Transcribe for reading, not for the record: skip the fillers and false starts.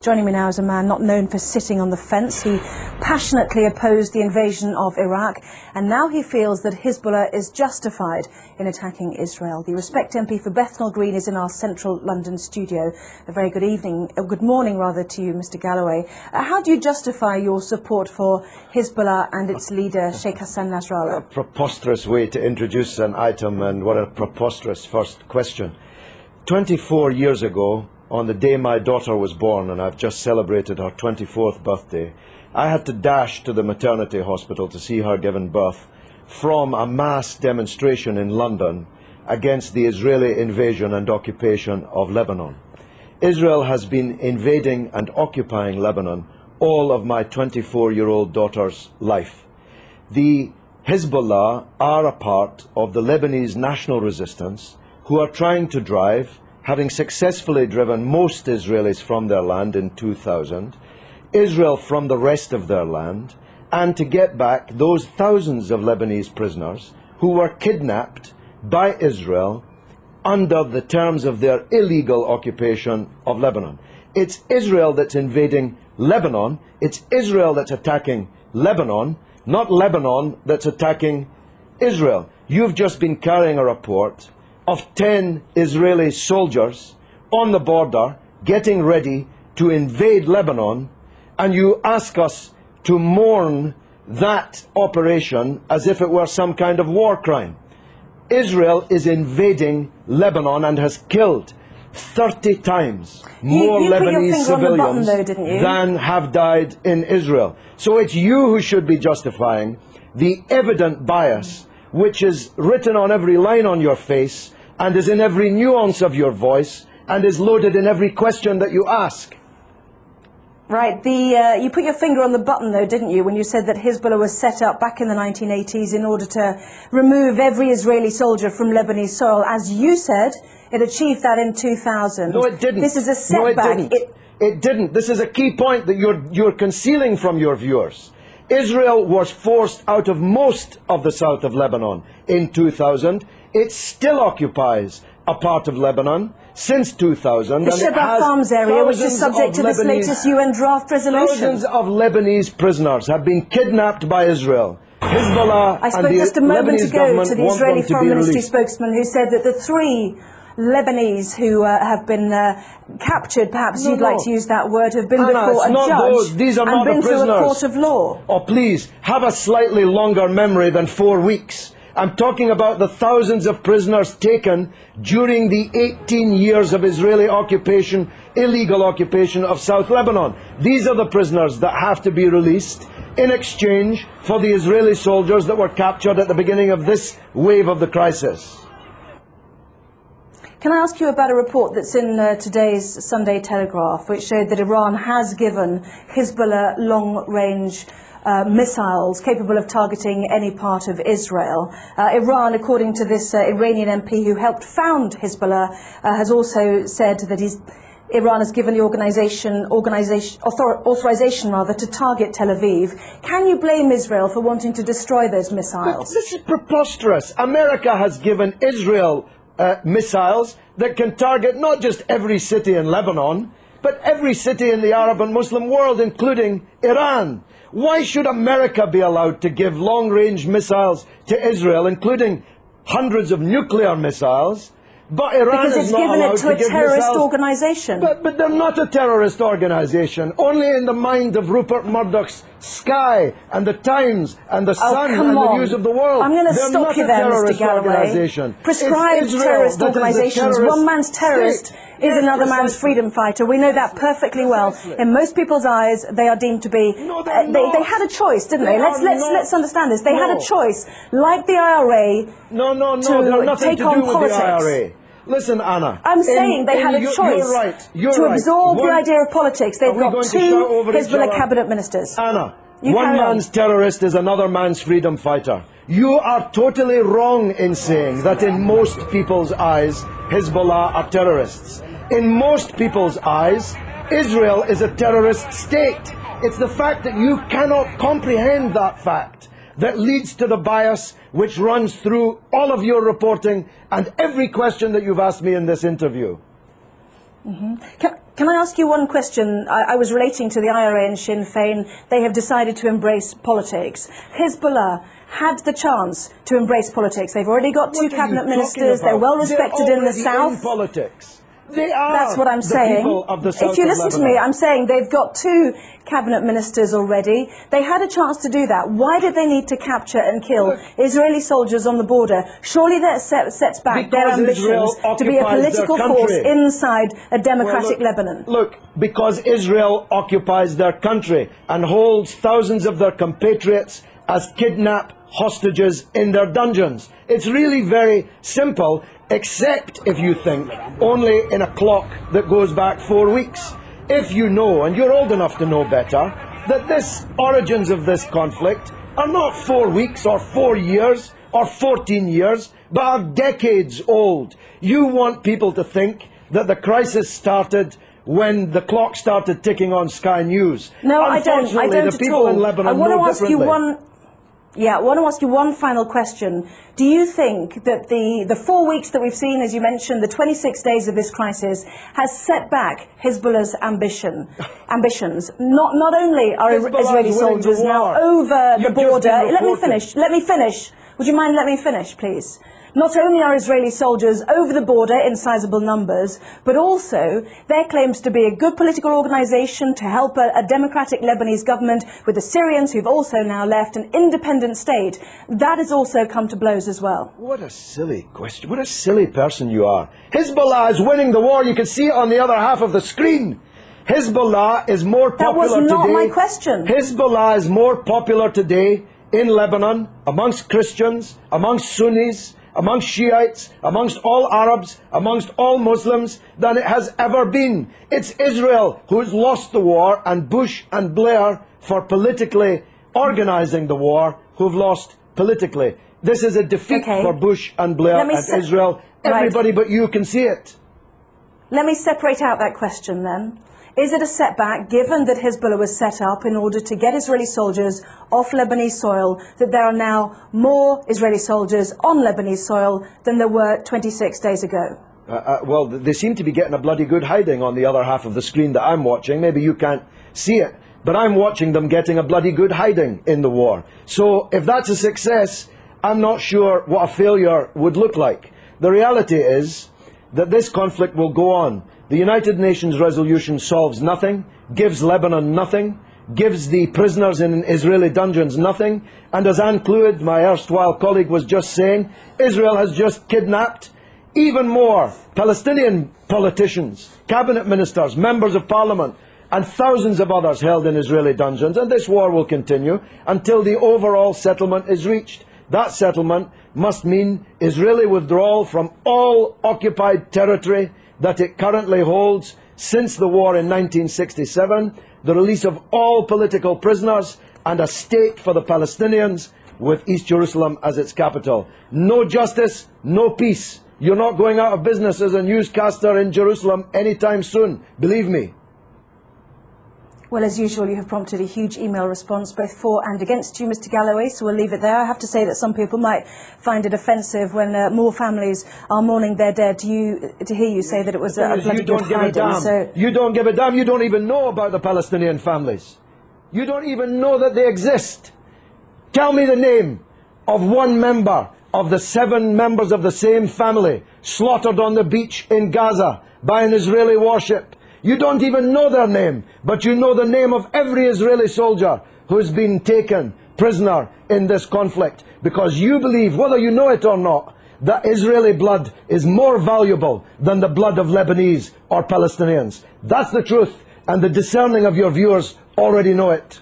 Joining me now is a man not known for sitting on the fence. He passionately opposed the invasion of Iraq, and now he feels that Hezbollah is justified in attacking Israel. The Respect MP for Bethnal Green is in our central London studio. A very good evening, good morning rather, to you, Mr. Galloway. How do you justify your support for Hezbollah and its leader, Sheikh Hassan Nasrallah? A preposterous way to introduce an item, and what a preposterous first question. 24 years ago, on the day my daughter was born, and I've just celebrated her 24th birthday, I had to dash to the maternity hospital to see her given birth from a mass demonstration in London against the Israeli invasion and occupation of Lebanon. Israel has been invading and occupying Lebanon all of my 24-year-old daughter's life. The Hezbollah are a part of the Lebanese national resistance who are trying to drive, having successfully driven most Israelis from their land in 2000, Israel from the rest of their land, and to get back those thousands of Lebanese prisoners who were kidnapped by Israel under the terms of their illegal occupation of Lebanon. It's Israel that's invading Lebanon. It's Israel that's attacking Lebanon, not Lebanon that's attacking Israel. You've just been carrying a report of 10 Israeli soldiers on the border getting ready to invade Lebanon, and you ask us to mourn that operation as if it were some kind of war crime. Israel is invading Lebanon and has killed 30 times more Lebanese civilians than have died in Israel. So it's you who should be justifying the evident bias which is written on every line on your face and is in every nuance of your voice and is loaded in every question that you ask. Right. You put your finger on the button, though, didn't you, when you said that Hezbollah was set up back in the 1980s in order to remove every Israeli soldier from Lebanese soil. As you said, it achieved that in 2000. No, it didn't. This is a setback. No, it didn't. It didn't. This is a key point that you're concealing from your viewers. Israel was forced out of most of the south of Lebanon in 2000. It still occupies a part of Lebanon since 2000. The Shebaa Farms area, which is subject to this latest UN draft resolution. Thousands of Lebanese prisoners have been kidnapped by Israel. Hezbollah I spoke and the just a moment Lebanese ago to the Israeli Foreign Ministry released. Spokesman, who said that the 3 Lebanese who have been captured, perhaps you'd like to use that word, have been before a judge These are and not been the through prisoners. a court of law. Oh, please, have a slightly longer memory than 4 weeks. I'm talking about the thousands of prisoners taken during the 18 years of Israeli occupation, illegal occupation of South Lebanon. These are the prisoners that have to be released in exchange for the Israeli soldiers that were captured at the beginning of this wave of the crisis. Can I ask you about a report that's in today's Sunday Telegraph, which showed that Iran has given Hezbollah long-range missiles capable of targeting any part of Israel. Iran, according to this Iranian MP who helped found Hezbollah, has also said that Iran has given the authorization to target Tel Aviv. Can you blame Israel for wanting to destroy those missiles? This is preposterous. America has given Israel missiles that can target not just every city in Lebanon, but every city in the Arab and Muslim world, including Iran. Why should America be allowed to give long-range missiles to Israel, including hundreds of nuclear missiles, but Iran is not allowed to give missiles? Because it's given it to a terrorist organization. But they're not a terrorist organization. Only in the mind of Rupert Murdoch's Sky and the Times and the Sun and the News of the World. I'm going to stop you there, Mr. Galloway. Prescribed terrorist organizations. One man's terrorist is another man's freedom fighter. We know that perfectly well. In most people's eyes, they are deemed to be. They had a choice, didn't they? Let's understand this. They had a choice, like the IRA, to take on politics. Listen, Anna. I'm saying they had a choice to absorb the idea of politics. They've got 2 Hezbollah cabinet ministers. Anna, one man's terrorist is another man's freedom fighter. You are totally wrong in saying that in most people's eyes, Hezbollah are terrorists. In most people's eyes, Israel is a terrorist state. It's the fact that you cannot comprehend that fact that leads to the bias which runs through all of your reporting and every question that you've asked me in this interview. Can I ask you one question? I was relating to the IRA and Sinn Féin. They have decided to embrace politics. Hezbollah had the chance to embrace politics. They've already got two cabinet ministers. They're well respected in the south. In politics. They are. That's what I'm saying. People of the south if you of listen to Lebanon. me, I'm saying they've got two cabinet ministers already. They had a chance to do that. Why did they need to capture and kill Israeli soldiers on the border? Surely that sets back their ambitions to be a political force inside a democratic Lebanon. Look, because Israel occupies their country and holds thousands of their compatriots as kidnapped hostages in their dungeons. It's really very simple, except if you think only in a clock that goes back 4 weeks. If you know, and you're old enough to know better, that this origins of this conflict are not 4 weeks or 4 years or 14 years, but are decades old. You want people to think that the crisis started when the clock started ticking on Sky News. No, I don't the people in Lebanon I want know to ask you differently. I want to ask you one final question. Do you think that the 4 weeks that we've seen, as you mentioned, the 26 days of this crisis, has set back Hezbollah's ambitions? Not only are Israeli soldiers now over the border. Let me finish. Would you mind letting me finish, please? Not only are Israeli soldiers over the border in sizable numbers, but also their claims to be a good political organisation to help a democratic Lebanese government with the Syrians who've also now left an independent state. That has also come to blows as well. What a silly question. What a silly person you are. Hezbollah is winning the war. You can see it on the other half of the screen. Hezbollah is more popular today. That was not my question. Hezbollah is more popular today in Lebanon, amongst Christians, amongst Sunnis, amongst Shiites, amongst all Arabs, amongst all Muslims, than it has ever been. It's Israel who's lost the war, and Bush and Blair, for politically organising the war, who've lost politically. This is a defeat for Bush and Blair and Israel. Everybody but you can see it. Let me separate out that question then. Is it a setback, given that Hezbollah was set up in order to get Israeli soldiers off Lebanese soil, that there are now more Israeli soldiers on Lebanese soil than there were 26 days ago? Well, they seem to be getting a bloody good hiding on the other half of the screen that I'm watching. Maybe you can't see it, but I'm watching them getting a bloody good hiding in the war. So if that's a success, I'm not sure what a failure would look like. The reality is that this conflict will go on. The United Nations resolution solves nothing, gives Lebanon nothing, gives the prisoners in Israeli dungeons nothing, and as Anne Clwyd, my erstwhile colleague, was just saying, Israel has just kidnapped even more Palestinian politicians, cabinet ministers, members of parliament, and thousands of others held in Israeli dungeons, and this war will continue until the overall settlement is reached. That settlement must mean Israeli withdrawal from all occupied territory that it currently holds since the war in 1967, the release of all political prisoners, and a state for the Palestinians with East Jerusalem as its capital. No justice, no peace. You're not going out of business as a newscaster in Jerusalem anytime soon, believe me. Well, as usual, you have prompted a huge email response, both for and against you, Mr. Galloway, so we'll leave it there. I have to say that some people might find it offensive when more families are mourning their dead to hear you say that it was a bloody good hiding. So you don't give a damn. You don't even know about the Palestinian families. You don't even know that they exist. Tell me the name of one member of the 7 members of the same family slaughtered on the beach in Gaza by an Israeli warship. You don't even know their name, but you know the name of every Israeli soldier who's been taken prisoner in this conflict, because you believe, whether you know it or not, that Israeli blood is more valuable than the blood of Lebanese or Palestinians. That's the truth, and the discerning of your viewers already know it.